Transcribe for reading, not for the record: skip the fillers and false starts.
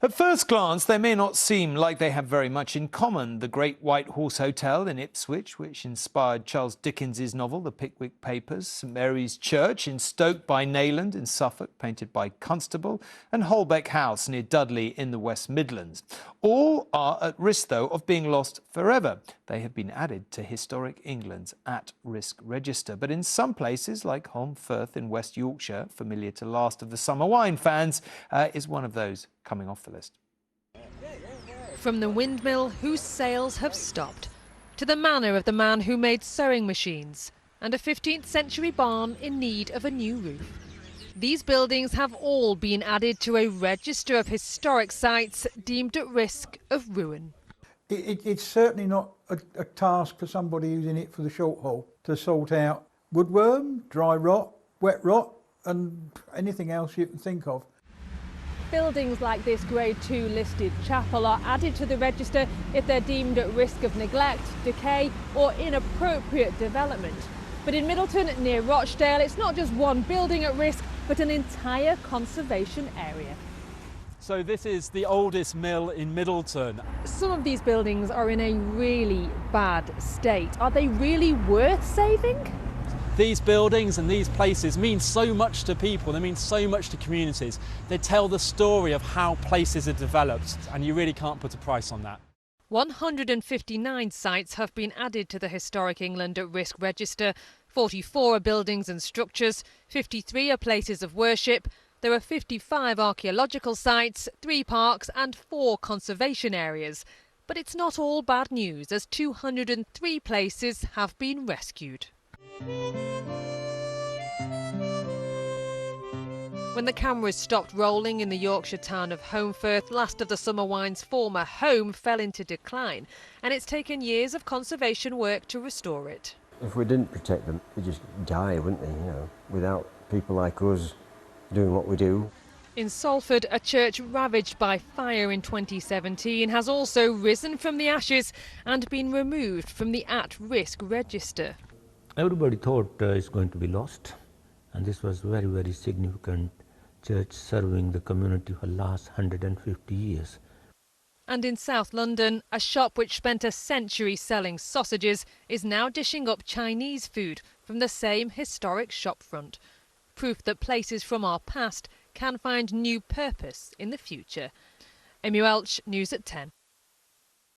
At first glance, they may not seem like they have very much in common. The Great White Horse Hotel in Ipswich, which inspired Charles Dickens's novel The Pickwick Papers, St Mary's Church in Stoke by Nayland in Suffolk, painted by Constable, and Holbeck House near Dudley in the West Midlands. All are at risk, though, of being lost forever. They have been added to Historic England's at-risk register. But in some places, like Holme Firth in West Yorkshire, familiar to Last of the Summer Wine fans, is one of those coming off the list. From the windmill whose sails have stopped, to the manor of the man who made sewing machines, and a 15th century barn in need of a new roof. These buildings have all been added to a register of historic sites deemed at risk of ruin. It's certainly not a task for somebody who's in it for the short haul to sort out woodworm, dry rot, wet rot and anything else you can think of. Buildings like this Grade 2 listed chapel are added to the register if they're deemed at risk of neglect, decay or inappropriate development. But in Middleton, near Rochdale, it's not just one building at risk, but an entire conservation area. So this is the oldest mill in Middleton. Some of these buildings are in a really bad state. Are they really worth saving? These buildings and these places mean so much to people, they mean so much to communities. They tell the story of how places are developed, and you really can't put a price on that. 159 sites have been added to the Historic England at Risk register. 44 are buildings and structures, 53 are places of worship. There are 55 archaeological sites, 3 parks and 4 conservation areas. But it's not all bad news, as 203 places have been rescued. When the cameras stopped rolling in the Yorkshire town of Holme Firth, Last of the Summer Wine's former home fell into decline, and it's taken years of conservation work to restore it. If we didn't protect them, they'd just die, wouldn't they, without people like us doing what we do. In Salford, a church ravaged by fire in 2017 has also risen from the ashes and been removed from the at-risk register. Everybody thought it's going to be lost, and this was very, very significant church serving the community for the last 150 years. And in South London, a shop which spent a century selling sausages is now dishing up Chinese food from the same historic shopfront. Proof that places from our past can find new purpose in the future. Amy Welch, News at 10.